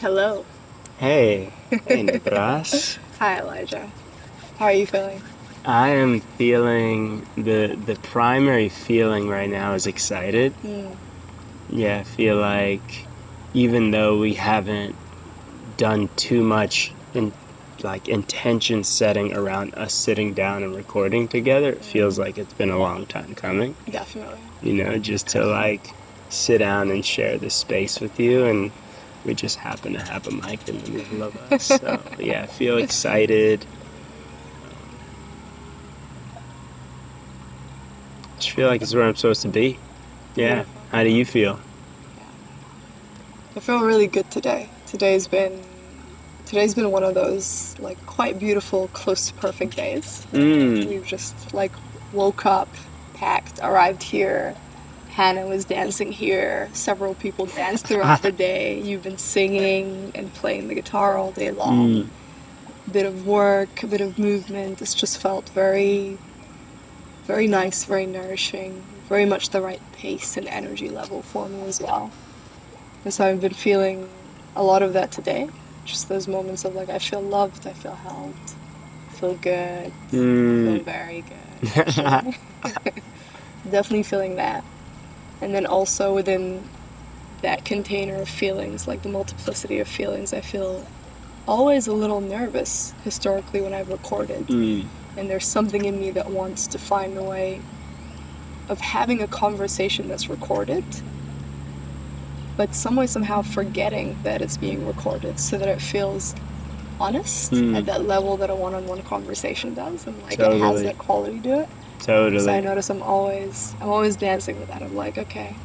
Hello. Hey, hey Nibras. Hi, Elijah. How are you feeling? I am feeling the primary feeling right now is excited. Mm, Yeah, I feel like even though we haven't done too much in like intention setting around us sitting down and recording together, it feels like it's been a long time coming. definitely. Just to like sit down and share this space with you, and we just happen to have a mic in the middle of us. So yeah, I feel excited. Just feel like it's where I'm supposed to be. Yeah. Beautiful. How do you feel? I feel really good today. Today's been one of those like quite beautiful, close to perfect days. Mm. We've just like woke up, packed, arrived here. Hannah was dancing here. Several people danced throughout the day. You've been singing and playing the guitar all day long. Bit of work, a bit of movement. It's just felt very, very nice, very nourishing, very much the right pace and energy level for me as well. And so I've been feeling a lot of that today. Just those moments of like, I feel loved, I feel held, I feel good, I feel very good. Actually. Definitely feeling that. And then also within that container of feelings, like the multiplicity of feelings, I feel always a little nervous historically when I've recorded. And there's something in me that wants to find a way of having a conversation that's recorded, but some way somehow forgetting that it's being recorded so that it feels honest at that level that a one-on-one conversation does, and like it has Totally. that quality to it. So I Totally. notice I'm always dancing with that. I'm like, okay,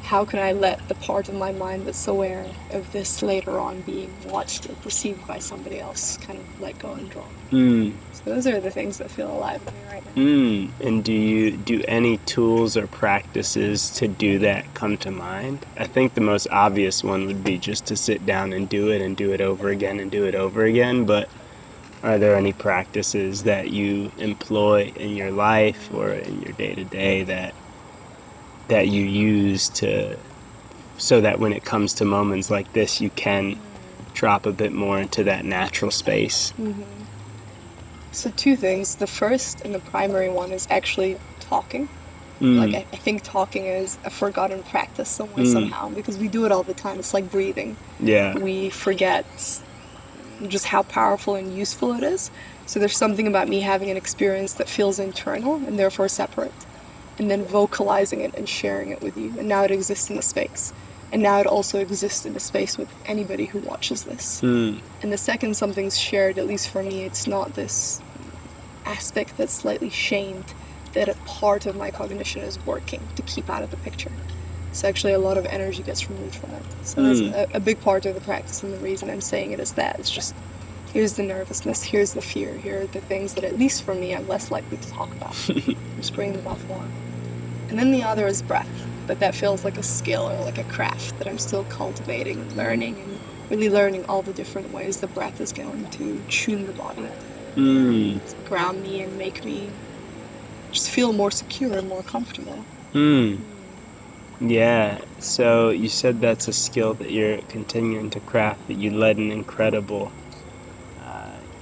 how can I let the part of my mind that's aware of this later on being watched or perceived by somebody else kind of let go and drop? So those are the things that feel alive in me right now. And do any tools or practices to do that come to mind? I think the most obvious one would be just to sit down and do it over again and do it over again. But are there any practices that you employ in your life or in your day to day that you use to so that when it comes to moments like this, you can drop a bit more into that natural space? So two things. The first and the primary one is actually talking. Like I think talking is a forgotten practice somewhere somehow because we do it all the time. It's like breathing. Yeah. We forget just how powerful and useful it is. So there's something about me having an experience that feels internal and therefore separate, and then vocalizing it and sharing it with you. And now it exists in the space. And now it also exists in the space with anybody who watches this. And the second something's shared, at least for me, it's not this aspect that's slightly shamed that a part of my cognition is working to keep out of the picture. So actually a lot of energy gets removed from it. So that's a big part of the practice, and the reason I'm saying it is that it's just, here's the nervousness, here's the fear, here are the things that at least for me I'm less likely to talk about. Just bring them off more. And then the other is breath, but that feels like a skill or like a craft that I'm still cultivating and learning, and really learning all the different ways the breath is going to tune the body, to ground me and make me just feel more secure and more comfortable. Yeah, so you said that's a skill that you're continuing to craft, that you led an incredible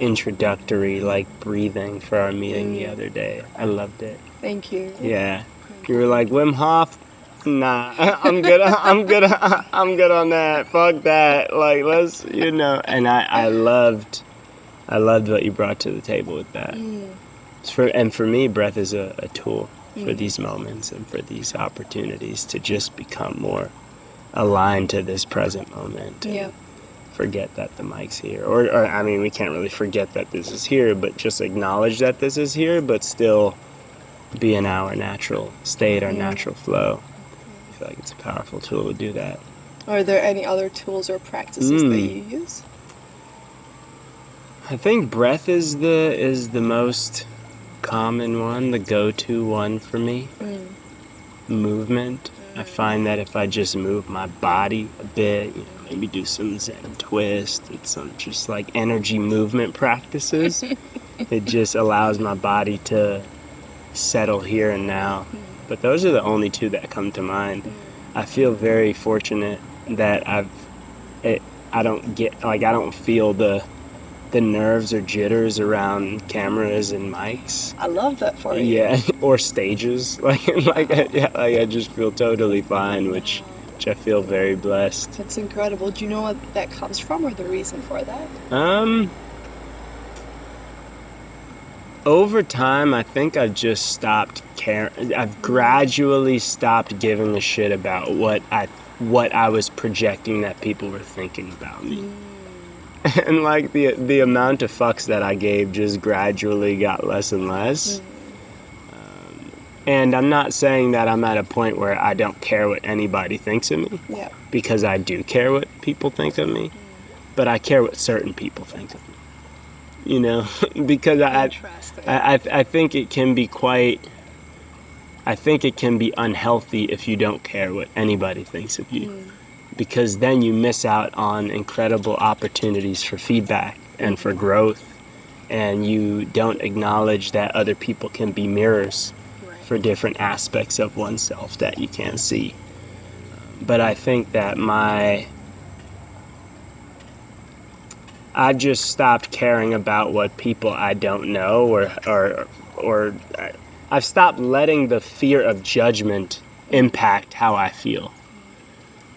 introductory, like, breathing for our meeting the other day. I loved it. Thank you. Yeah. You were like, Wim Hof? Nah, I'm good on that. Fuck that. Like, let's, and I loved what you brought to the table with that. For me, breath is a tool for these moments and for these opportunities to just become more aligned to this present moment. Yeah. Forget that the mic's here. Or, I mean, we can't really forget that this is here, but just acknowledge that this is here, but still be in our natural state, our natural flow. I feel like it's a powerful tool to do that. Are there any other tools or practices that you use? I think breath is the most common one, the go-to one for me. Movement. I find that if I just move my body a bit, maybe do some Zen twist and some just like energy movement practices, it just allows my body to settle here and now. But those are the only two that come to mind. I feel very fortunate that I don't feel the nerves or jitters around cameras and mics. I love that for you. Yeah, or stages. I just feel totally fine, which I feel very blessed. That's incredible. Do you know what that comes from, or the reason for that? Over time, I think I've just stopped caring. I've gradually stopped giving a shit about what I was projecting that people were thinking about me. And like the amount of fucks that I gave just gradually got less and less. And I'm not saying that I'm at a point where I don't care what anybody thinks of me. Yeah. Because I do care what people think of me. But I care what certain people think of me. You know, because I think it can be unhealthy if you don't care what anybody thinks of you, because then you miss out on incredible opportunities for feedback and for growth, and you don't acknowledge that other people can be mirrors for different aspects of oneself that you can't see. But I think that I just stopped caring about what people I don't know, or I've stopped letting the fear of judgment impact how I feel.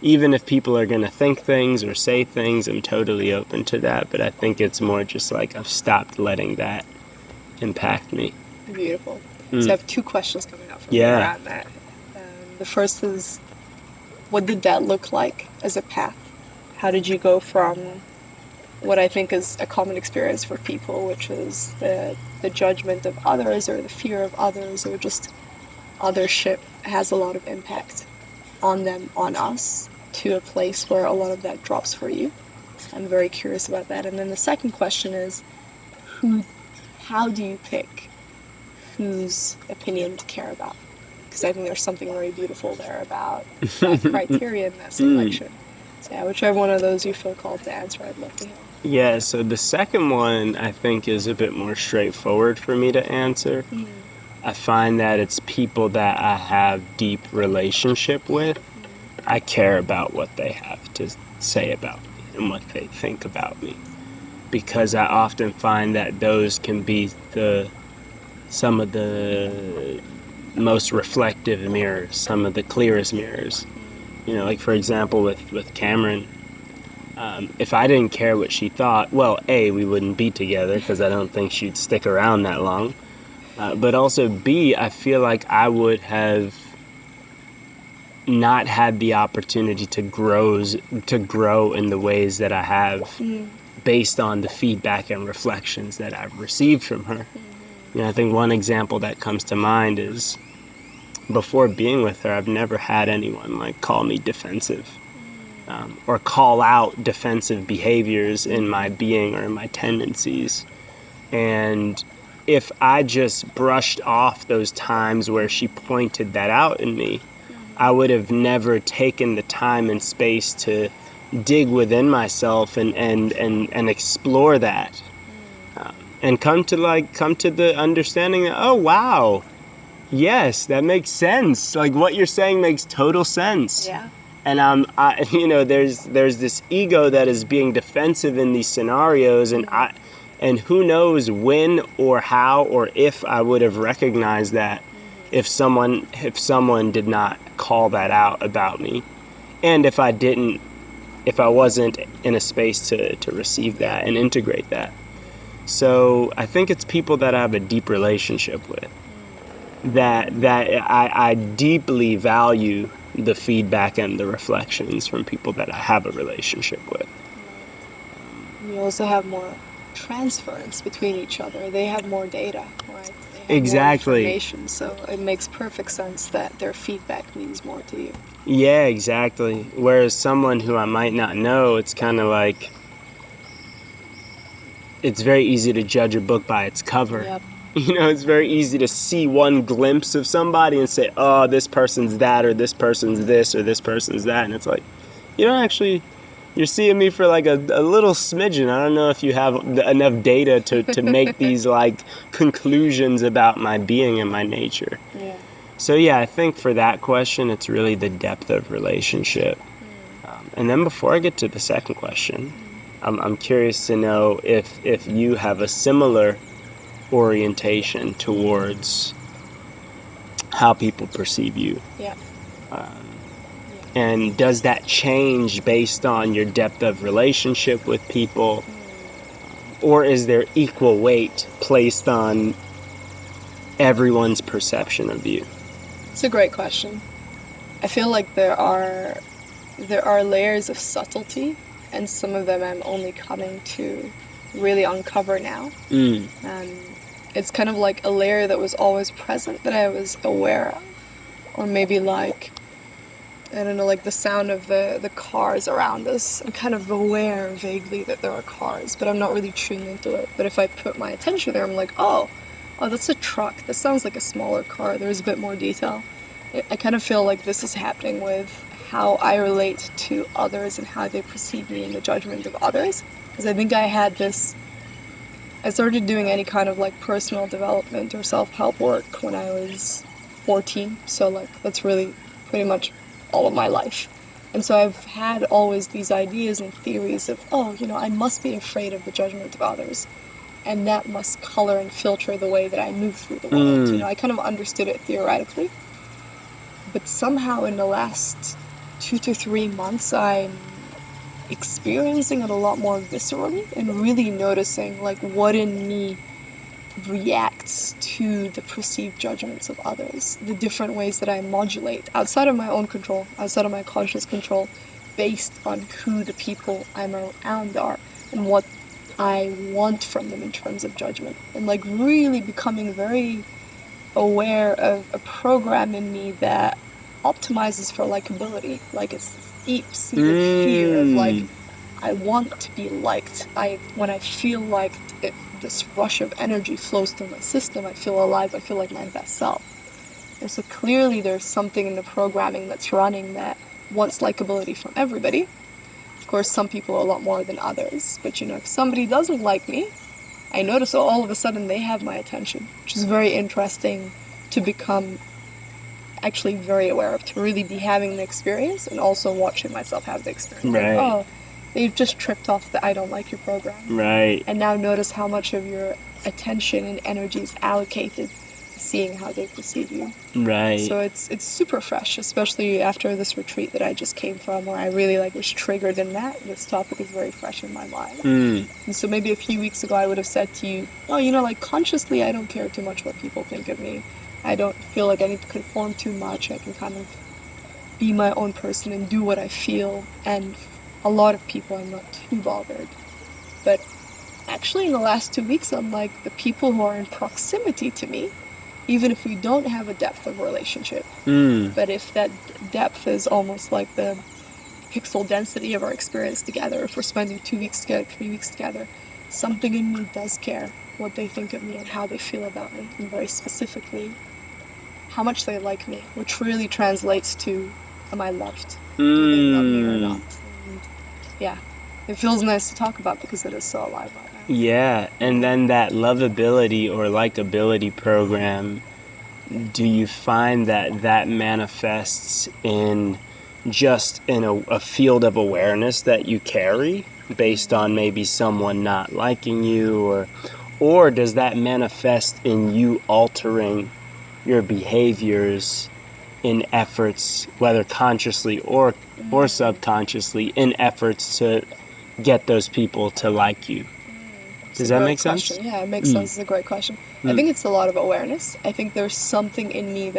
Even if people are going to think things or say things, I'm totally open to that, but I think it's more just like I've stopped letting that impact me. Beautiful. So I have two questions coming up from you around that. The first is, what did that look like as a path? How did you go from what I think is a common experience for people, which is the judgment of others, or the fear of others, or just othership has a lot of impact on them, on us, to a place where a lot of that drops for you? I'm very curious about that. And then the second question is, how do you pick whose opinion to care about? Because I think there's something very beautiful there about that criteria and that selection. So yeah, whichever one of those you feel called to answer, I'd love to hear. Yeah, so the second one I think is a bit more straightforward for me to answer. I find that it's people that I have deep relationship with. I care about what they have to say about me and what they think about me, because I often find that those can be some of the most reflective mirrors, some of the clearest mirrors. You know, like for example with Cameron, if I didn't care what she thought, well, A, we wouldn't be together because I don't think she'd stick around that long. But also B, I feel like I would have not had the opportunity to grow in the ways that I have based on the feedback and reflections that I've received from her. You know, I think one example that comes to mind is before being with her, I've never had anyone like call me defensive or call out defensive behaviors in my being or in my tendencies. And if I just brushed off those times where she pointed that out in me, I would have never taken the time and space to dig within myself and explore that, and come to the understanding that, oh wow, yes, that makes sense. Like what you're saying makes total sense. Yeah. And there's this ego that is being defensive in these scenarios, and who knows when or how or if I would have recognized that if someone did not call that out about me, and if I wasn't in a space to receive that and integrate that. So I think it's people that I have a deep relationship with, that I deeply value the feedback and the reflections from people that I have a relationship with. You also have more transference between each other. They have more data, right? They have Exactly. more information, so it makes perfect sense that their feedback means more to you. Yeah, exactly. Whereas someone who I might not know, it's kind of like, it's very easy to judge a book by its cover. Yep. You know, it's very easy to see one glimpse of somebody and say, oh, this person's that, or this person's this, or this person's that. And it's like, you're seeing me for like a little smidgen. I don't know if you have enough data to make these like conclusions about my being and my nature. Yeah. So yeah, I think for that question, it's really the depth of relationship. And then before I get to the second question, I'm curious to know if you have a similar orientation towards how people perceive you. Yeah. And does that change based on your depth of relationship with people? Or is there equal weight placed on everyone's perception of you? It's a great question. I feel like there are layers of subtlety, and some of them I'm only coming to really uncover now. It's kind of like a layer that was always present that I was aware of. Or maybe like, I don't know, like the sound of the cars around us. I'm kind of aware vaguely that there are cars, but I'm not really tuned into it. But if I put my attention there, I'm like, oh, that's a truck. This sounds like a smaller car. There's a bit more detail. I kind of feel like this is happening with how I relate to others and how they perceive me in the judgment of others. Because I think I started doing any kind of like personal development or self-help work when I was 14. So like that's really pretty much all of my life. And so I've had always these ideas and theories of, I must be afraid of the judgment of others. And that must color and filter the way that I move through the world. I kind of understood it theoretically. But somehow in the last 2 to 3 months, I'm experiencing it a lot more viscerally and really noticing like what in me reacts to the perceived judgments of others, the different ways that I modulate outside of my own control, outside of my conscious control, based on who the people I'm around are and what I want from them in terms of judgment. And like really becoming very aware of a program in me that optimizes for likability. Like it's this deep-seated fear of like, I want to be liked. When I feel liked, this rush of energy flows through my system. I feel alive. I feel like my best self. And so clearly there's something in the programming that's running that wants likability from everybody. Of course, some people a lot more than others. But if somebody doesn't like me, I notice all of a sudden they have my attention, which is very interesting to become actually very aware of, to really be having the experience and also watching myself have the experience. Right. Like, they've just tripped off the I don't like your program. Right. And now notice how much of your attention and energy is allocated to seeing how they perceive you. Right. So it's super fresh, especially after this retreat that I just came from, where I really was triggered in that. This topic is very fresh in my mind. And so maybe a few weeks ago I would have said to you, consciously I don't care too much what people think of me. I don't feel like I need to conform too much. I can kind of be my own person and do what I feel. And a lot of people I'm not too bothered. But actually in the last 2 weeks, I'm like, the people who are in proximity to me, even if we don't have a depth of relationship, but if that depth is almost like the pixel density of our experience together, if we're spending 2 weeks together, 3 weeks together, something in me does care what they think of me and how they feel about me, and very specifically how much they like me, which really translates to, am I loved? Do they love me or not? And yeah, it feels nice to talk about because it is so alive right now. Yeah, and then that lovability or likability program, do you find that manifests in just in a field of awareness that you carry based on maybe someone not liking you, or does that manifest in you altering your behaviors in efforts, whether consciously or subconsciously, in efforts to get those people to like you? Does that make sense? Yeah, it makes sense. It's a great question. I think it's a lot of awareness. I think there's something in me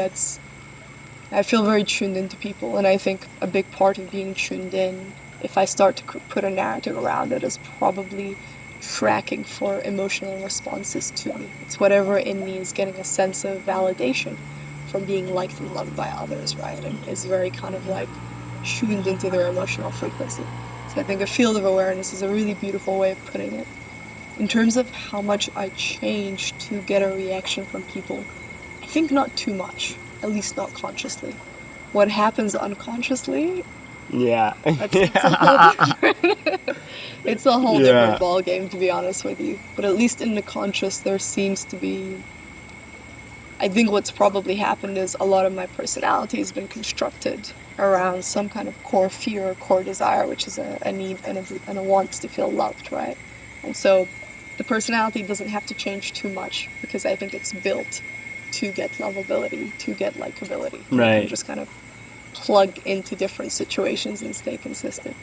I feel very tuned into people, and I think a big part of being tuned in, if I start to put a narrative around it, is probably tracking for emotional responses to me. It's whatever in me is getting a sense of validation from being liked and loved by others, right? And is very kind of like tuned into their emotional frequency. So I think a field of awareness is a really beautiful way of putting it. In terms of how much I change to get a reaction from people, I think not too much, at least not consciously. What happens unconsciously, it's a whole different ball game, to be honest with you. But at least in the conscious, there seems to be, I think what's probably happened is a lot of my personality has been constructed around some kind of core fear or core desire, which is a need and a want to feel loved, right? And so the personality doesn't have to change too much because I think it's built to get lovability, to get likability. Right. You can just kind of plug into different situations and stay consistent.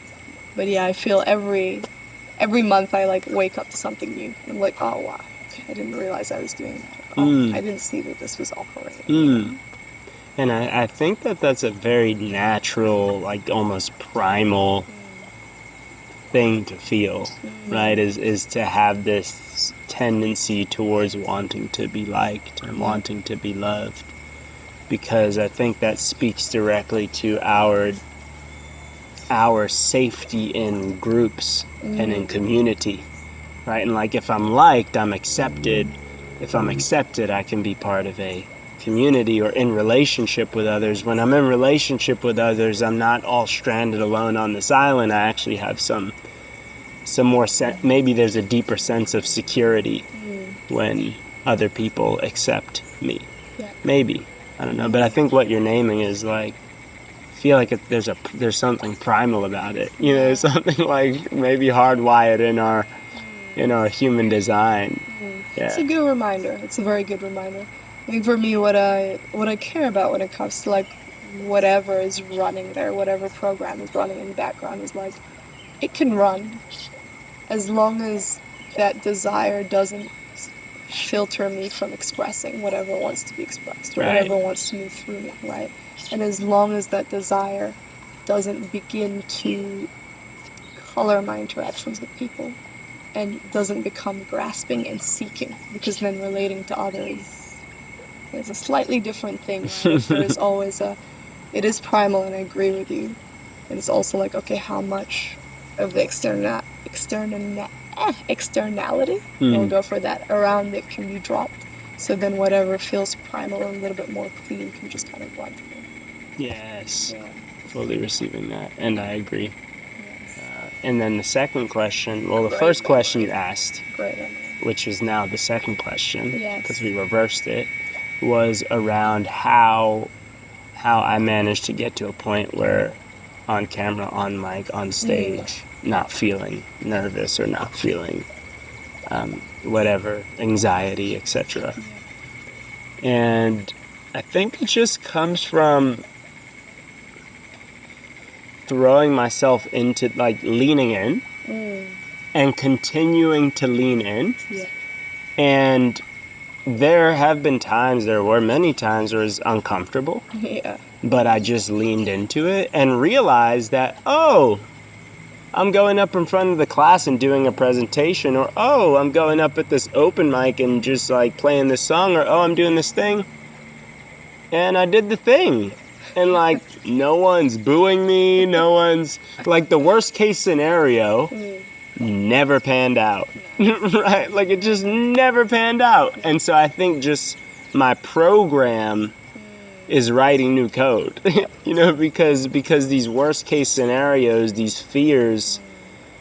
But yeah, I feel every month I like wake up to something new. I'm like, oh wow, okay, I didn't realize I was doing that. Oh, I didn't see that this was operating. And I think that that's a very natural, like almost primal thing to feel, right? Is to have this tendency towards wanting to be liked and wanting to be loved. Because I think that speaks directly to our safety in groups and in community, right? And like if I'm liked, I'm accepted. If I'm accepted, I can be part of a community or in relationship with others. When I'm in relationship with others, I'm not all stranded alone on this island. I actually have some more maybe there's a deeper sense of security when other people accept me. Yeah. Maybe, I don't know, but I think what you're naming is like, I feel like there's something primal about it. You know, something like maybe hardwired in our human design. Yeah. It's a good reminder. It's a very good reminder. I think for me, what I care about when it comes to like whatever is running there, whatever program is running in the background, is like it can run as long as that desire doesn't filter me from expressing whatever wants to be expressed, or whatever wants to move through me, right? And as long as that desire doesn't begin to color my interactions with people and doesn't become grasping and seeking, because then relating to others is a slightly different thing, right? There is always it is primal, and I agree with you. And it's also like, okay, how much of the externality, we'll go for that, around it can be dropped. So then whatever feels primal and a little bit more clean can just kind of run through. Yes. Yeah. Fully receiving that, and I agree. And then the second question, the Great first memory. question you asked, Great memory. which is now the second question, Yes. because we reversed it, was around how I managed to get to a point where on camera, on mic, on stage, not feeling nervous or not feeling whatever, anxiety, etc. And I think it just comes from throwing myself into, like, leaning in and continuing to lean in. Yeah. And there were many times where it was uncomfortable. Yeah. But I just leaned into it and realized that, oh, I'm going up in front of the class and doing a presentation, or, oh, I'm going up at this open mic and just like playing this song, or, oh, I'm doing this thing. And I did the thing. And like, no one's booing me, no one's, like, the worst case scenario never panned out. Right? Like, it just never panned out. And so I think just my program is writing new code, you know, because these worst case scenarios, these fears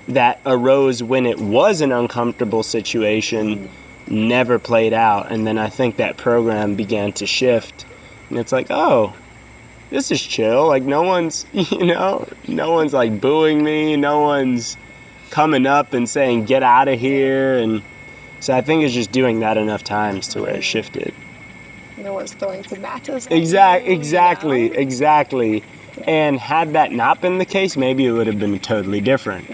that arose when it was an uncomfortable situation never played out. And then I think that program began to shift, and it's like, oh, this is chill. Like, no one's like booing me. No one's coming up and saying, get out of here. And so I think it's just doing that enough times to where it shifted. No one's throwing tomatoes. Exactly. And had that not been the case, maybe it would have been totally different.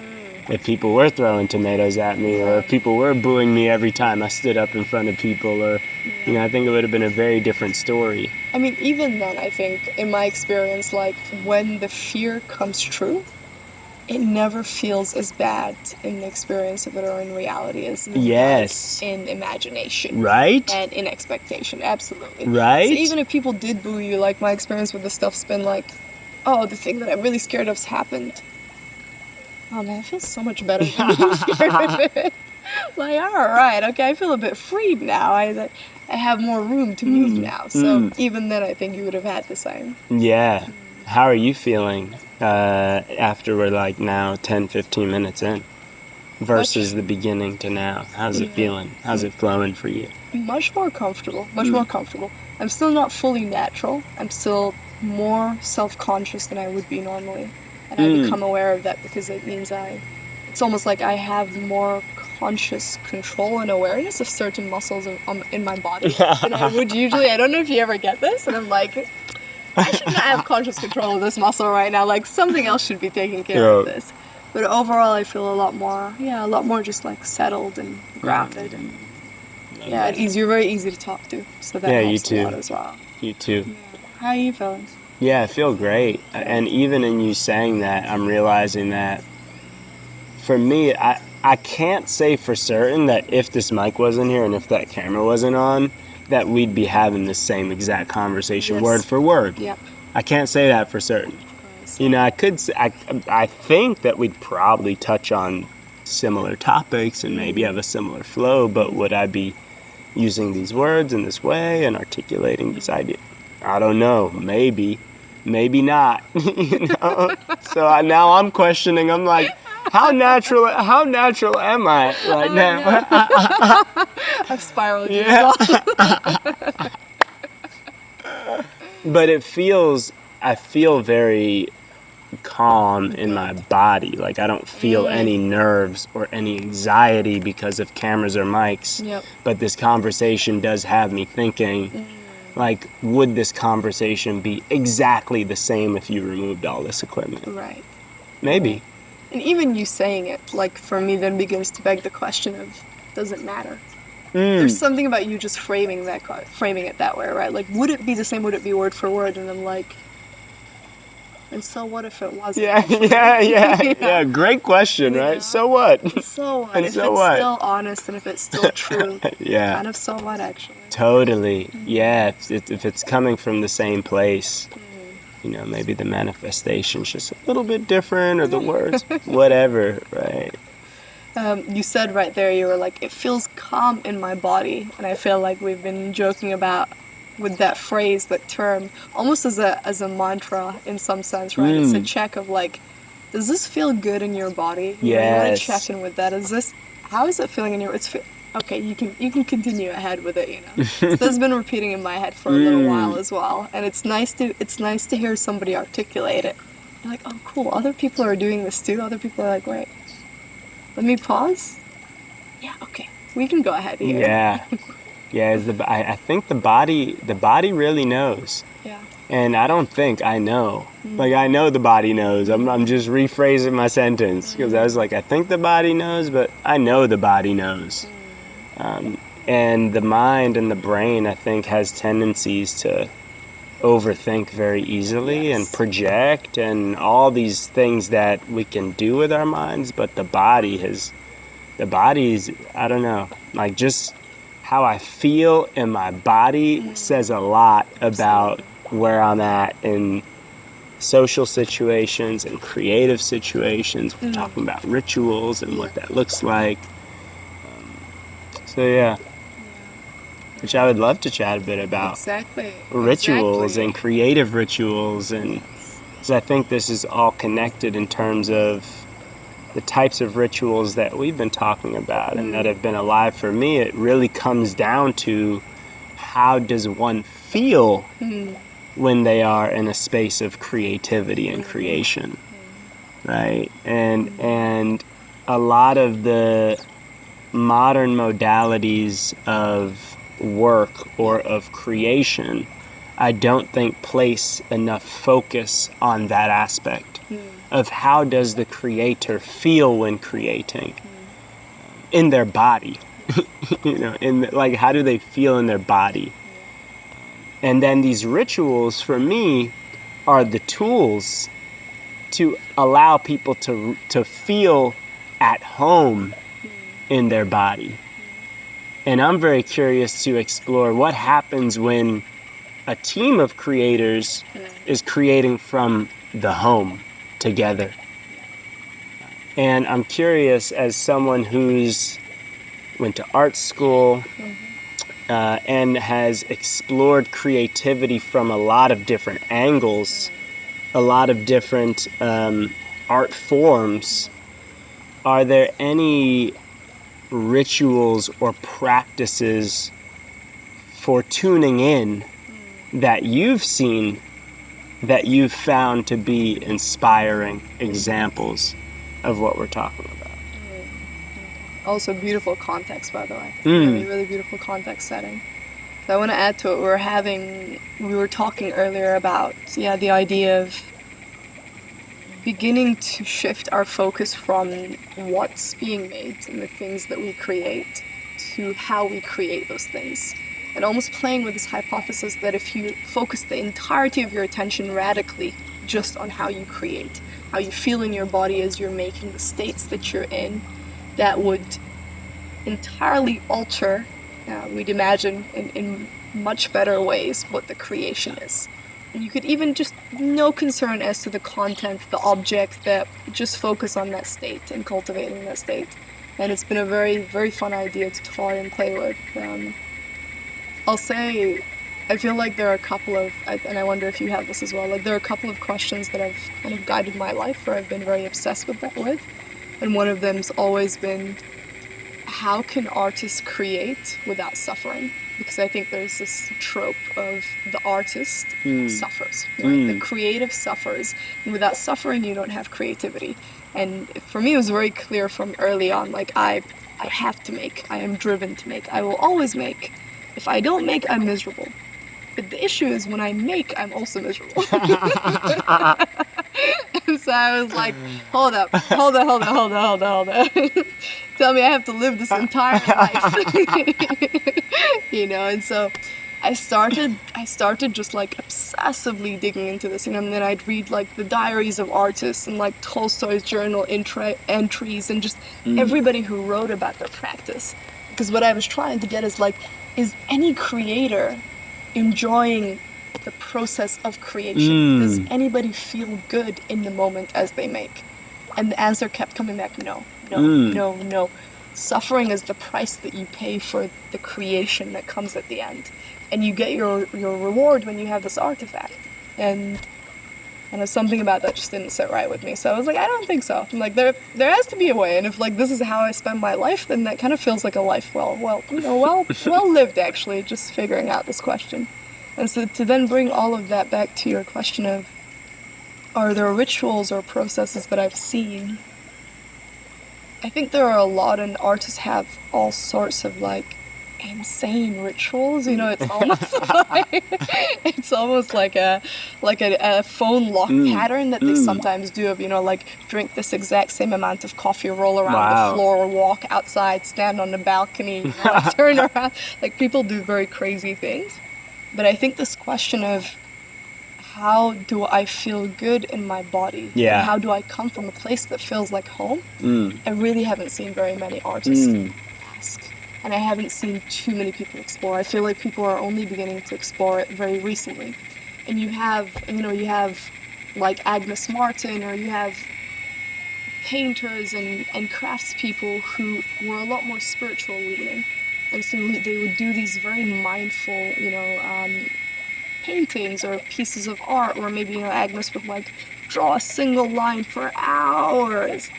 If people were throwing tomatoes at me, or if people were booing me every time I stood up in front of people, or, you know, I think it would have been a very different story. I mean, even then, I think, in my experience, like, when the fear comes true, it never feels as bad in the experience of it or in reality as it does in imagination. Right? And in expectation, absolutely. Right? So even if people did boo you, like, my experience with this stuff's been like, oh, the thing that I'm really scared of's happened. Oh man, it feels so much better than being scared of it. Like, alright, okay, I feel a bit freed now. I have more room to move now. So even then, I think you would have had the same. Yeah. How are you feeling after we're like now 10, 15 minutes in versus the beginning to now? How's it feeling? How's it flowing for you? Much more comfortable. I'm still not fully natural. I'm still more self-conscious than I would be normally. And I become aware of that because it means it's almost like I have more conscious control and awareness of certain muscles in my body than I would usually. I don't know if you ever get this, and I'm like, I should not have conscious control of this muscle right now. Like, something else should be taking care of this. But overall, I feel a lot more just like settled and grounded, and you're very easy to talk to. So that helps a lot as well. You too. Yeah. How are you feeling? Yeah, I feel great. And even in you saying that, I'm realizing that for me, I can't say for certain that if this mic wasn't here and if that camera wasn't on, that we'd be having the same exact conversation word for word. Yep. I can't say that for certain. You know, I could say, I think that we'd probably touch on similar topics and maybe have a similar flow, but would I be using these words in this way and articulating these ideas? I don't know. Maybe not. You know. So now I'm questioning. I'm like, how natural am I right now? I've spiraled. Yeah. But I feel very calm in my body. Like, I don't feel any nerves or any anxiety because of cameras or mics. Yep. But this conversation does have me thinking, like, would this conversation be exactly the same if you removed all this equipment? Right. Maybe. And even you saying it, like, for me, then begins to beg the question of, does it matter? There's something about you just framing it that way, right? Like, would it be the same? Would it be word for word? And I'm like, and so what if it wasn't? Yeah. Great question, right? So what? So what? And if so it's what? still honest and if it's still true. Yeah. Kind of so what, actually. Totally. Yeah. If it's coming from the same place, you know, maybe the manifestation's just a little bit different, or the words, whatever, right? You said right there, you were like, it feels calm in my body. And I feel like we've been joking about with that phrase, that term, almost as a mantra in some sense, right? It's a check of like, does this feel good in your body? You know, you want to check in with that. How is it feeling in your, okay, you can continue ahead with it, you know. So that's been repeating in my head for a little while as well. And it's nice to hear somebody articulate it. You're like, oh cool, other people are doing this too. Other people are like, wait, let me pause. Yeah, okay, we can go ahead here. Yeah. Yeah, I think the body really knows. Yeah. And I don't think I know. Like, I know the body knows. I'm just rephrasing my sentence, because I was like, I think the body knows, but I know the body knows. And the mind and the brain, I think, has tendencies to overthink very easily and project and all these things that we can do with our minds, but the body's, I don't know, like, just how I feel in my body says a lot about where I'm at in social situations and creative situations. We're talking about rituals and what that looks like. So yeah, which I would love to chat a bit about. Rituals and creative rituals, and because I think this is all connected in terms of the types of rituals that we've been talking about and that have been alive for me. It really comes down to, how does one feel when they are in a space of creativity and creation, right? And a lot of the modern modalities of work or of creation, I don't think place enough focus on that aspect of how does the creator feel when creating in their body. You know, like, how do they feel in their body? And then these rituals, for me, are the tools to allow people to feel at home in their body. And I'm very curious to explore what happens when a team of creators is creating from the home together. And I'm curious, as someone who's went to art school and has explored creativity from a lot of different angles, a lot of different art forms, are there any rituals or practices for tuning in that you've seen that you've found to be inspiring examples of what we're talking about? Also beautiful context, by the way. Really, really beautiful context setting. So I want to add to it. We were talking earlier about, the idea of beginning to shift our focus from what's being made and the things that we create to how we create those things. And almost playing with this hypothesis that if you focus the entirety of your attention radically just on how you create, how you feel in your body as you're making the states that you're in, that would entirely alter, we'd imagine in much better ways, what the creation is. And you could even just no concern as to the content, the object, that just focus on that state and cultivating that state. And it's been a very, very fun idea to toy and play with. I'll say, I feel like there are a couple of, and I wonder if you have this as well, like there are a couple of questions that have kind of guided my life where I've been very obsessed with that with. And one of them's always been, how can artists create without suffering? Because I think there's this trope of the artist suffers, right? The creative suffers. And without suffering, you don't have creativity. And for me, it was very clear from early on, like I have to make, I am driven to make, I will always make. If I don't make, I'm miserable. But the issue is when I make, I'm also miserable. And so I was like, hold up. Tell me I have to live this entire life. And so I started just like obsessively digging into this, and then I'd read like the diaries of artists and like Tolstoy's journal entries and just everybody who wrote about their practice. Because what I was trying to get is like, is any creator enjoying the process of creation? Does anybody feel good in the moment as they make? And the answer kept coming back, no. Suffering is the price that you pay for the creation that comes at the end. And you get your reward when you have this artifact. And something about that just didn't sit right with me. So I was like, I don't think so. I'm like, there has to be a way. And if like this is how I spend my life, then that kind of feels like a life well lived, actually, just figuring out this question. And so to then bring all of that back to your question of, are there rituals or processes that I've seen? I think there are a lot, and artists have all sorts of like insane rituals. It's almost like a phone lock pattern that they sometimes do of, like drink this exact same amount of coffee, roll around the floor, walk outside, stand on the balcony, like turn around. Like people do very crazy things. But I think this question of how do I feel good in my body? Yeah. And how do I come from a place that feels like home? I really haven't seen very many artists ask. And I haven't seen too many people explore. I feel like people are only beginning to explore it very recently. And you have like Agnes Martin, or you have painters and craftspeople who were a lot more spiritual leaning. And so they would do these very mindful, paintings or pieces of art, or maybe, Agnes would like draw a single line for hours.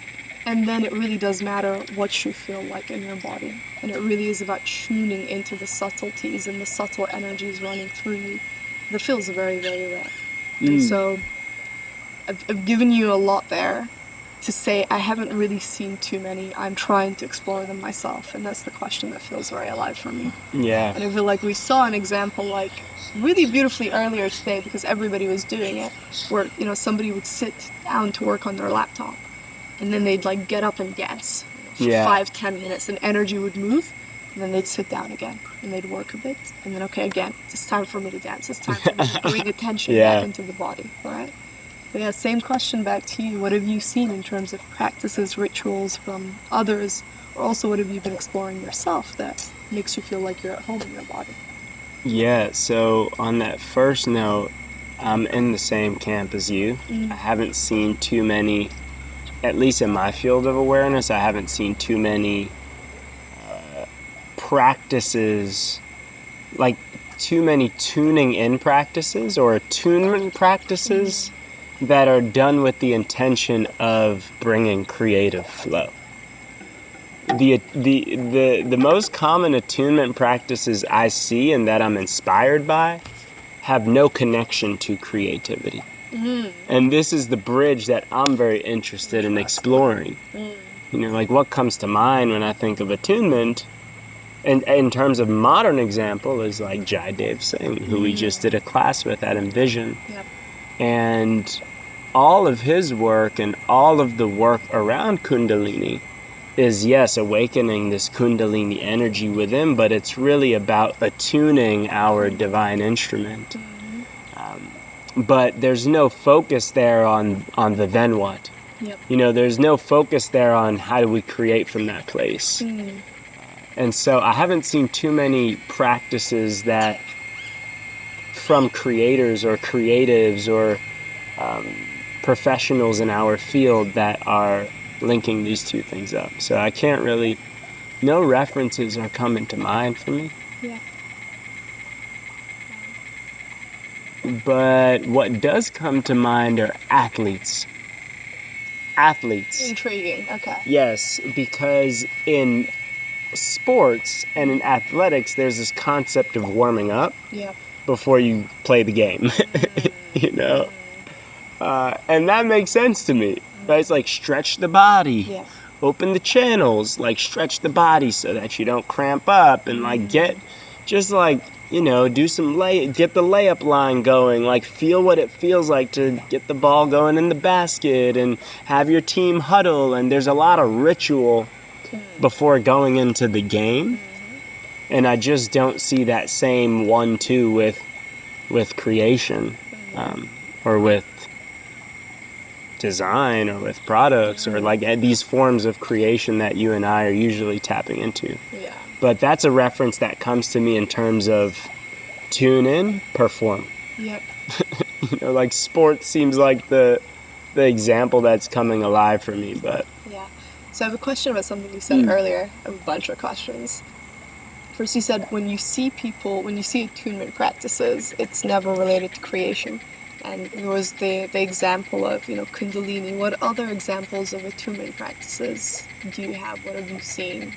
And then it really does matter what you feel like in your body. And it really is about tuning into the subtleties and the subtle energies running through you. That feels very, very rare. And so I've given you a lot there to say I haven't really seen too many. I'm trying to explore them myself. And that's the question that feels very alive for me. Yeah. And I feel like we saw an example like really beautifully earlier today, because everybody was doing it, where, somebody would sit down to work on their laptop. And then they'd like get up and dance for 5-10 minutes, and energy would move, and then they'd sit down again and they'd work a bit, and then again, it's time for me to dance. It's time for me to bring attention back into the body, right? But same question back to you. What have you seen in terms of practices, rituals from others, or also what have you been exploring yourself that makes you feel like you're at home in your body? Yeah. So on that first note, I'm in the same camp as you. I haven't seen too many. At least in my field of awareness, I haven't seen too many practices, like too many tuning in practices or attunement practices that are done with the intention of bringing creative flow. The most common attunement practices I see and that I'm inspired by have no connection to creativity. And this is the bridge that I'm very interested in exploring. You know, like what comes to mind when I think of attunement, and in terms of modern example, is like Jai Dev Singh, who we just did a class with at Envision. Yep. And all of his work and all of the work around Kundalini is, yes, awakening this Kundalini energy within, but it's really about attuning our divine instrument. But there's no focus there on the then what. Yep. You know, there's no focus there on how do we create from that place. And so I haven't seen too many practices that from creators or creatives or professionals in our field that are linking these two things up. So I can't really, no references are coming to mind for me. Yeah. But what does come to mind are athletes. Intriguing. Okay. Yes, because in sports and in athletics, there's this concept of warming up before you play the game, you know? And that makes sense to me, right? It's like stretch the body, open the channels, like stretch the body so that you don't cramp up and like get, just like, you know, do some get the layup line going, like feel what it feels like to get the ball going in the basket and have your team huddle. And there's a lot of ritual before going into the game. And I just don't see that same 1-2 with creation, or with design or with products or like these forms of creation that you and I are usually tapping into. Yeah. But that's a reference that comes to me in terms of tune in, perform. Yep. You know, like sports seems like the example that's coming alive for me, but... Yeah. So I have a question about something you said earlier. I have a bunch of questions. First, you said when you see attunement practices, it's never related to creation. And there was the example of, you know, Kundalini. What other examples of attunement practices do you have? What have you seen?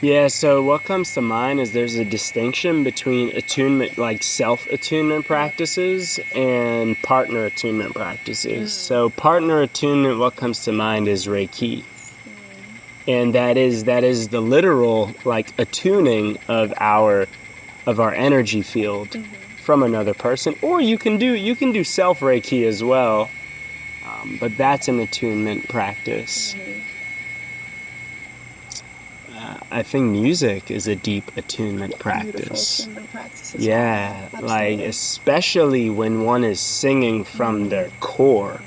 Yeah, so what comes to mind is there's a distinction between attunement, like self-attunement practices and partner attunement practices. So partner attunement, what comes to mind is Reiki. And that is the literal, like, attuning of our energy field from another person. Or you can do self-Reiki as well, but that's an attunement practice. I think music is a deep attunement practice. Beautiful attunement practice. Yeah, well. like especially when one is singing from their core,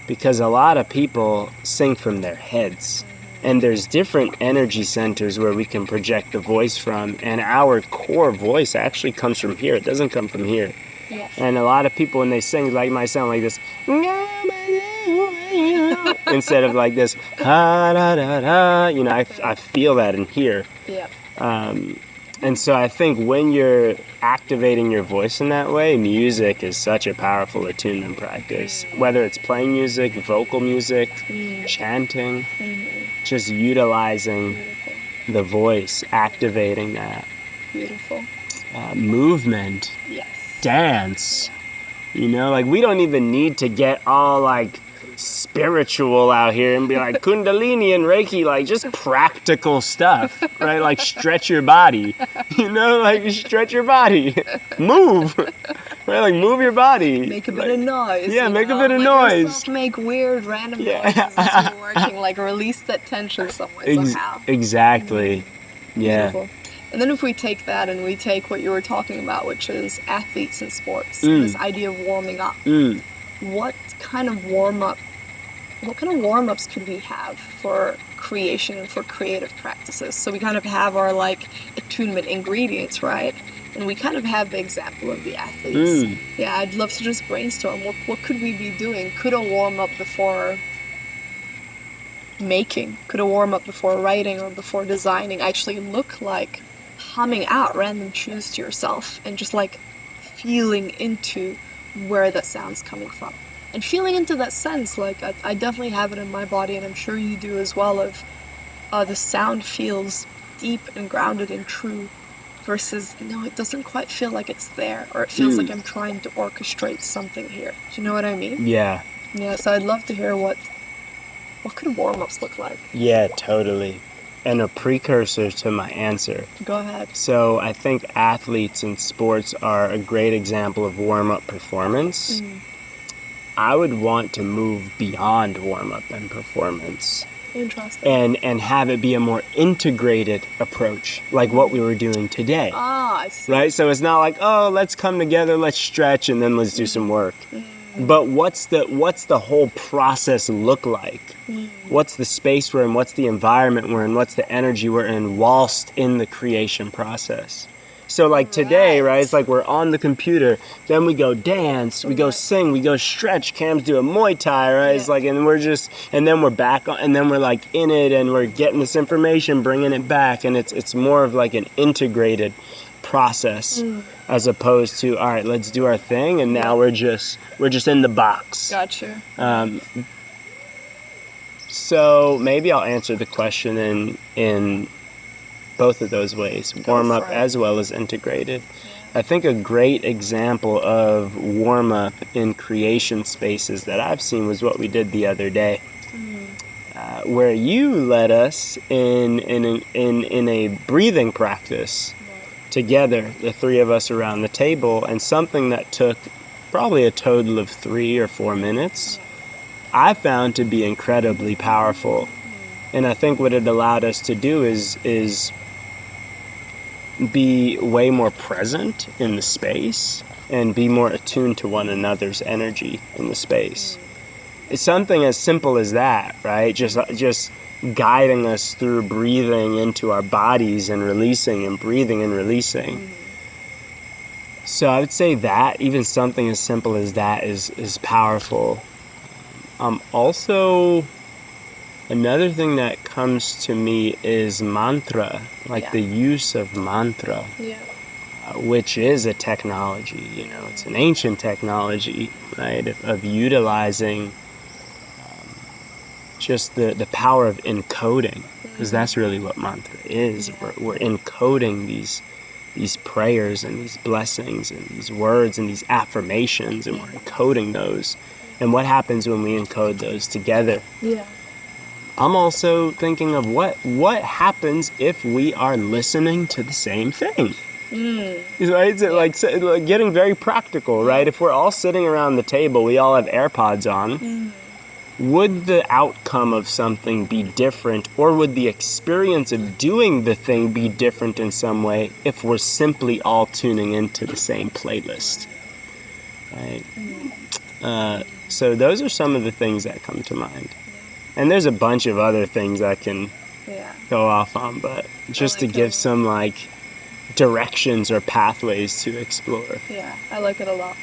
because a lot of people sing from their heads, and there's different energy centers where we can project the voice from, and our core voice actually comes from here. It doesn't come from here. Yes. And a lot of people, when they sing, like might sound like this. Instead of like this, ha da da da, you know, I feel that in here. Yeah. And so I think when you're activating your voice in that way, music is such a powerful attunement practice. Whether it's playing music, vocal music, chanting, just utilizing the voice, activating that. Beautiful. Movement, Yes. dance, you know, like we don't even need to get all like spiritual out here and be like Kundalini and Reiki, like just practical stuff, right? Like stretch your body, you know, like stretch your body, move, right? Like move your body, Make a bit of noise. Yeah, make a bit of Let noise. yourself make weird random noises as you're working, like release that tension somewhere somehow. Exactly. Yeah. Beautiful. And then if we take that and we take what you were talking about, which is athletes and sports, this idea of warming up, what kind of warm-ups could we have for creation and for creative practices? So we kind of have our like attunement ingredients, right? And we kind of have the example of the athletes. Yeah, I'd love to just brainstorm. What could we be doing? Could a warm-up before making, could a warm-up before writing or before designing actually look like humming out random tunes to yourself and just like feeling into where that sound's coming from? And feeling into that sense, like I definitely have it in my body, and I'm sure you do as well, of the sound feels deep and grounded and true versus, no, it doesn't quite feel like it's there, or it feels like I'm trying to orchestrate something here. Do you know what I mean? Yeah. Yeah, so I'd love to hear what could warm-ups look like? Yeah, totally. And a precursor to my answer. Go ahead. So I think athletes in sports are a great example of warm-up performance. I would want to move beyond warm-up and performance. Interesting. And have it be a more integrated approach, like what we were doing today. I see. Right? So it's not like, oh, let's come together, let's stretch, and then let's do some work. But what's the whole process look like? What's the space we're in? What's the environment we're in? What's the energy we're in whilst in the creation process? So like today, right, it's like we're on the computer, then we go dance, we go sing, we go stretch, Cam's do a Muay Thai, right? It's like, and then we're back on, and then we're like in it, and we're getting this information, bringing it back, and it's more of like an integrated process as opposed to, all right, let's do our thing, and now we're just in the box. Gotcha. So maybe I'll answer the question in both of those ways, warm up as well as integrated. I think a great example of warm up in creation spaces that I've seen was what we did the other day, where you led us in a breathing practice together, the three of us around the table, and something that took probably a total of 3 or 4 minutes, I found to be incredibly powerful. And I think what it allowed us to do is be way more present in the space and be more attuned to one another's energy in the space. It's something as simple as that, right? Just guiding us through breathing into our bodies and releasing and breathing and releasing. So I would say that even something as simple as that is powerful. Also, another thing that comes to me is mantra, like the use of mantra, which is a technology, it's an ancient technology, right, of utilizing just the power of encoding, because that's really what mantra is. We're encoding these prayers and these blessings and these words and these affirmations, and we're encoding those. And what happens when we encode those together? I'm also thinking of what happens if we are listening to the same thing. Right? Like getting very practical, right? If we're all sitting around the table, we all have AirPods on, would the outcome of something be different, or would the experience of doing the thing be different in some way if we're simply all tuning into the same playlist? Right? So those are some of the things that come to mind. And there's a bunch of other things I can go off on, but just to give some like directions or pathways to explore. Yeah, I like it a lot.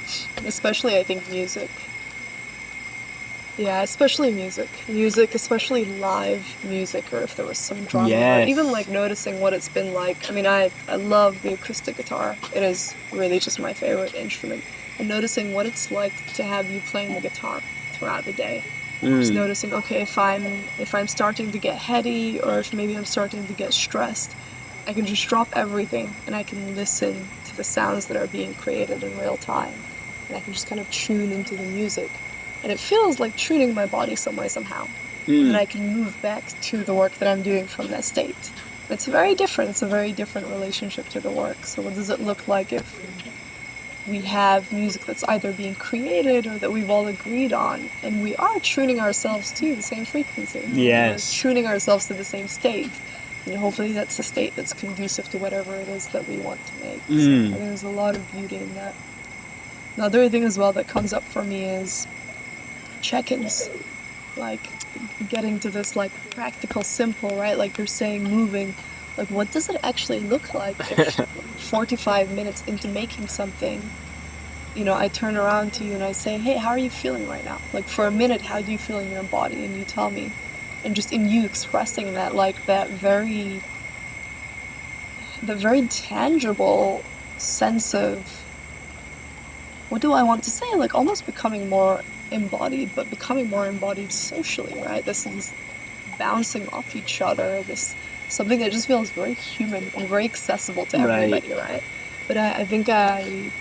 Especially, I think, music. Yeah, especially music. Music, especially live music, or if there was some drama. Or even like noticing what it's been like. I mean, I love the acoustic guitar. It is really just my favorite instrument. And noticing what it's like to have you playing the guitar throughout the day. Just noticing, okay, if I'm starting to get heady, or if maybe I'm starting to get stressed, I can just drop everything and I can listen to the sounds that are being created in real time. And I can just kind of tune into the music. And it feels like tuning my body some way, somehow. And then I can move back to the work that I'm doing from that state. It's very different. It's a very different relationship to the work. So what does it look like if we have music that's either being created or that we've all agreed on, and we are tuning ourselves to the same frequency. Yes. We're tuning ourselves to the same state. And hopefully that's a state that's conducive to whatever it is that we want to make. So I think there's a lot of beauty in that. Another thing as well that comes up for me is check-ins. Like getting to this like practical, simple, right? Like you're saying, moving. Like, what does it actually look like if 45 minutes into making something, I turn around to you and I say, hey, how are you feeling right now? Like, for a minute, how do you feel in your body? And you tell me. And just in you expressing that, like, the very tangible sense of, what do I want to say? Like, almost becoming more embodied, but becoming more embodied socially, right? This is bouncing off each other, this something that just feels very human and very accessible to Right. everybody, right? But I think I'm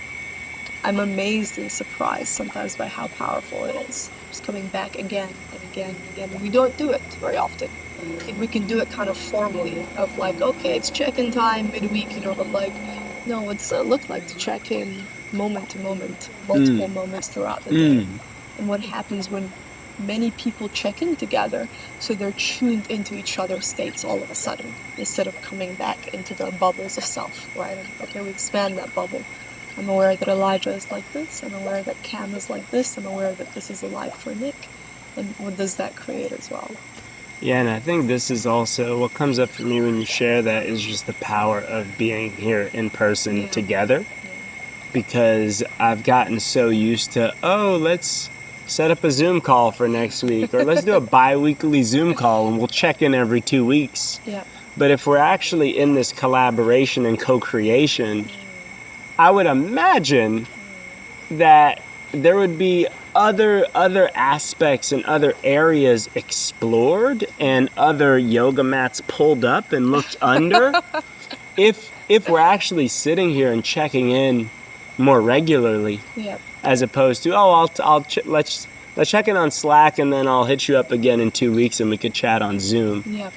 amazed and surprised sometimes by how powerful it is. Just coming back again and again and again. And we don't do it very often. I think we can do it kind of formally, of like, okay, it's check-in time midweek, but like, no, what does it look like to check in moment to moment, multiple moments throughout the day? And what happens when many people check in together, so they're tuned into each other's states all of a sudden, instead of coming back into their bubbles of self, right? And, okay, we expand that bubble. I'm aware that Elijah is like this. I'm aware that Cam is like this. I'm aware that this is alive for Nick. And what does that create as well? Yeah, and I think this is also what comes up for me when you share that is just the power of being here in person together. Because I've gotten so used to, let's set up a Zoom call for next week, or let's do a bi-weekly Zoom call and we'll check in every 2 weeks. Yeah. But if we're actually in this collaboration and co-creation, I would imagine that there would be other aspects and other areas explored and other yoga mats pulled up and looked under if we're actually sitting here and checking in more regularly, as opposed to let's check in on Slack and then I'll hit you up again in 2 weeks and we could chat on Zoom.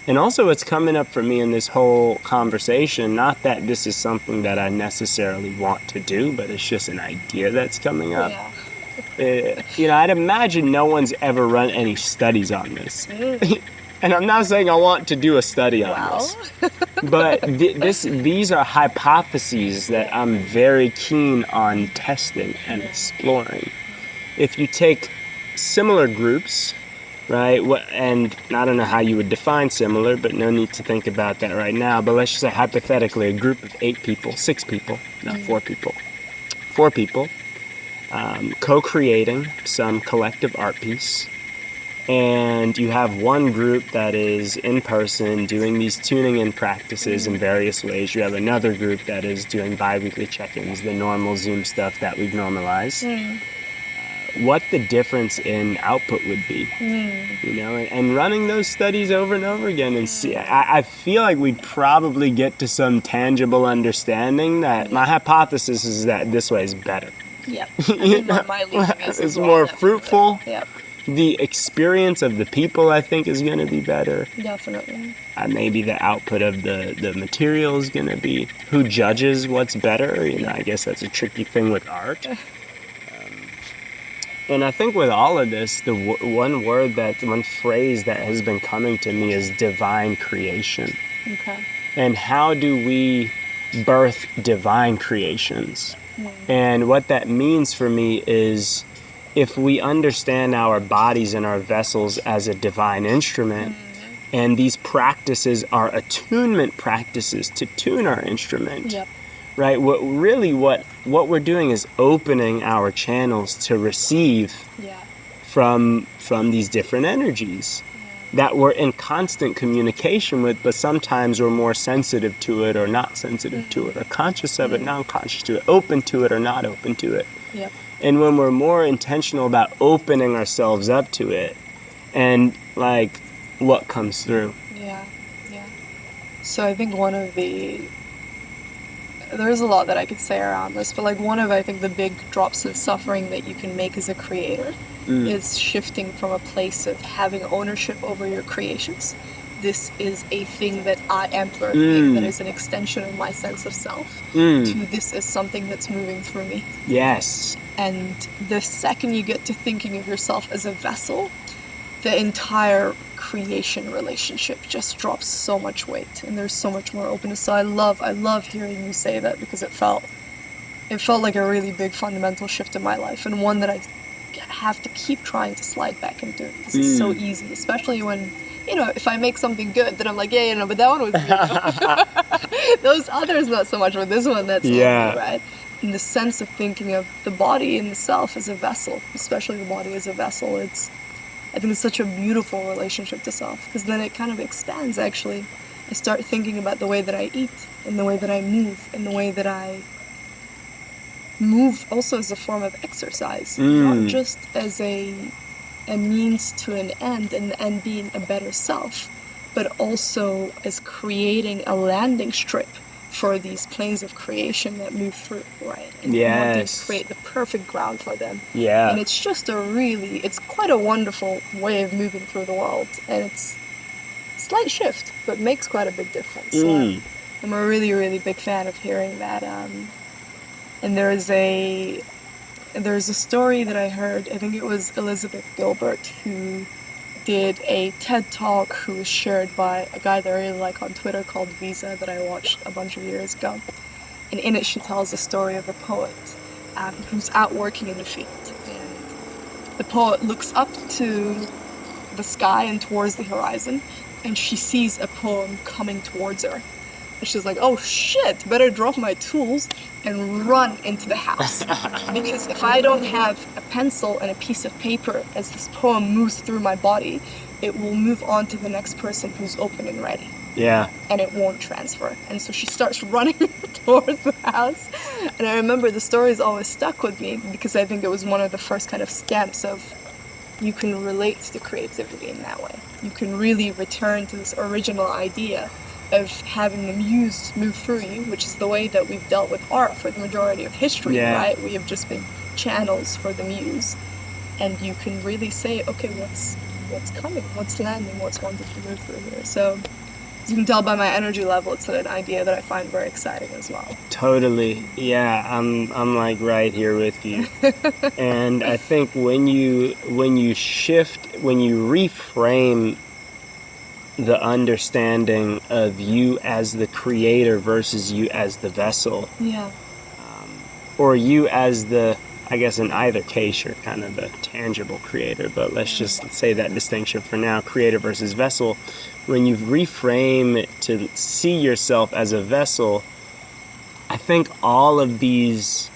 And also what's coming up for me in this whole conversation, not that this is something that I necessarily want to do, but it's just an idea that's coming up. I'd imagine no one's ever run any studies on this. And I'm not saying I want to do a study on this. But these are hypotheses that I'm very keen on testing and exploring. If you take similar groups, right, and I don't know how you would define similar, but no need to think about that right now. But let's just say hypothetically a group of 8 people, 6 people, not 4 people. 4 people co-creating some collective art piece. And you have one group that is in person doing these tuning in practices in various ways. You have another group that is doing bi-weekly check-ins, the normal Zoom stuff that we've normalized. What the difference in output would be, and running those studies over and over again and see. I feel like we'd probably get to some tangible understanding that my hypothesis is that this way is better. It's more fruitful. The experience of the people, I think, is going to be better. Definitely. Maybe the output of the material is going to be who judges what's better. I guess that's a tricky thing with art. And I think with all of this, the one phrase that has been coming to me is divine creation. Okay. And how do we birth divine creations? And what that means for me is if we understand our bodies and our vessels as a divine instrument, and these practices are attunement practices to tune our instrument, right? What we're doing is opening our channels to receive from these different energies that we're in constant communication with, but sometimes we're more sensitive to it or not sensitive to it, or conscious of it, non-conscious to it, open to it or not open to it. And when we're more intentional about opening ourselves up to it, and like what comes through. So I think there's a lot that I could say around this, but like one of, I think, the big drops of suffering that you can make as a creator is shifting from a place of having ownership over your creations. This is a thing that I am, or a thing that is an extension of my sense of self, to this is something that's moving through me. Yes. And the second you get to thinking of yourself as a vessel, the entire creation relationship just drops so much weight, and there's so much more openness. So I love hearing you say that, because it felt like a really big fundamental shift in my life, and one that I have to keep trying to slide back into, because it's so easy, especially when, if I make something good, then I'm like, but that one was me. Those others not so much, but this one, that's me, right? In the sense of thinking of the body and the self as a vessel, especially the body as a vessel, I think it's such a beautiful relationship to self, because then it kind of expands, actually. I start thinking about the way that I eat, and the way that I move, and the way that I move also as a form of exercise, not just as a means to an end, and the end being a better self, but also as creating a landing strip for these planes of creation that move through, right? And wanting to create the perfect ground for them. Yeah. And it's just it's quite a wonderful way of moving through the world. And it's a slight shift, but makes quite a big difference. So I'm a really, really big fan of hearing that. And there's a story that I heard, I think it was Elizabeth Gilbert, who did a TED Talk who was shared by a guy that I really like on Twitter called Visa that I watched a bunch of years ago. And in it she tells the story of a poet who's out working in the field. And the poet looks up to the sky and towards the horizon, and she sees a poem coming towards her. And she's like, oh shit, better drop my tools and run into the house. Because if I don't have a pencil and a piece of paper as this poem moves through my body, it will move on to the next person who's open and ready. Yeah. And it won't transfer. And so she starts running towards the house. And I remember the story's always stuck with me because I think it was one of the first kind of stamps of you can relate to creativity in that way. You can really return to this original idea of having the muse move through you, which is the way that we've dealt with art for the majority of history, right? We have just been channels for the muse. And you can really say, okay, what's coming, what's landing, what's wanting to move through here. So as you can tell by my energy level, it's an idea that I find very exciting as well. Totally. Yeah, I'm like right here with you. And I think when you reframe the understanding of you as the creator versus you as the vessel. Yeah. Or you as the, I guess in either case, you're kind of the tangible creator, but let's just say that distinction for now, creator versus vessel. When you reframe it to see yourself as a vessel, I think all of these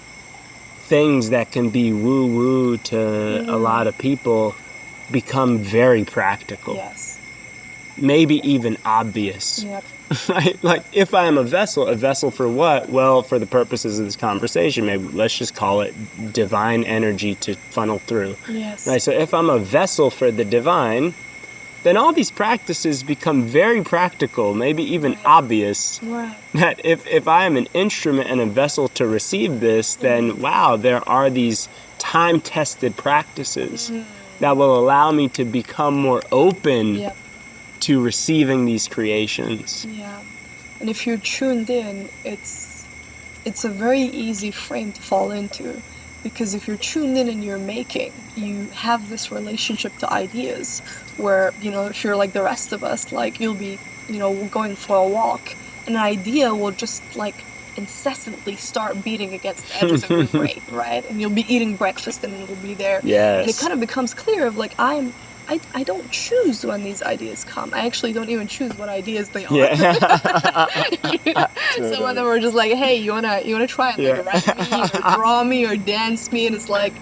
things that can be woo-woo to a lot of people become very practical. Yes. Maybe even obvious. Yep. Right? Like, if I am a vessel for what? Well, for the purposes of this conversation, maybe let's just call it divine energy to funnel through. Yes. Right? So if I'm a vessel for the divine, then all these practices become very practical, maybe even obvious. Right. That if I am an instrument and a vessel to receive this, then wow, there are these time-tested practices that will allow me to become more open to receiving these creations. Yeah. And if you're tuned in, it's a very easy frame to fall into. Because if you're tuned in and you're making, you have this relationship to ideas where, if you're like the rest of us, like you'll be, going for a walk, and an idea will just like incessantly start beating against the edges of your brain, right? And you'll be eating breakfast and it'll be there. Yes. And it kind of becomes clear of like, I don't choose when these ideas come. I actually don't even choose what ideas they are. Yeah. So when they were just like, hey, you wanna try and like write me or draw me or dance me, and it's like,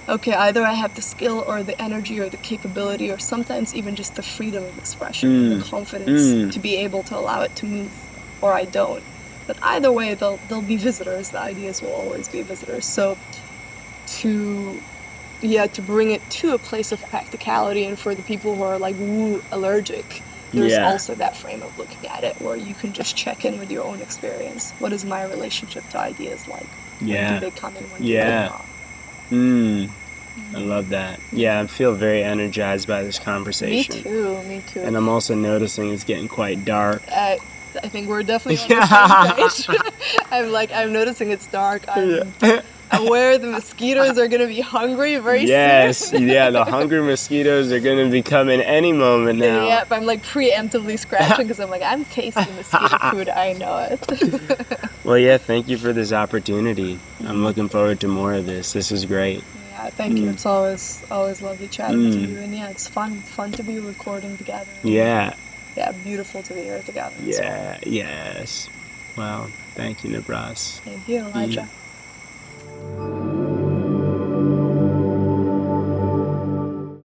okay, either I have the skill or the energy or the capability or sometimes even just the freedom of expression and the confidence to be able to allow it to move, or I don't. But either way, they'll be visitors. The ideas will always be visitors. So to bring it to a place of practicality, and for the people who are like woo allergic, there's also that frame of looking at it where you can just check in with your own experience. What is my relationship to ideas like? When do they come in? When do they not? I love that. Yeah, I feel very energized by this conversation. Me too. And I'm also noticing it's getting quite dark. I think we're definitely on the same page. I'm noticing it's dark. I'm aware the mosquitoes are going to be hungry very soon. Yes, the hungry mosquitoes are going to be coming any moment now. Yep, I'm like preemptively scratching because I'm like, I'm tasting mosquito food. I know it. Well, thank you for this opportunity. I'm looking forward to more of this. This is great. Yeah, thank you. It's always lovely chatting to you. And it's fun to be recording together. Yeah, beautiful to be here together. yes. Well, thank you, Nibras. Thank you, Elijah.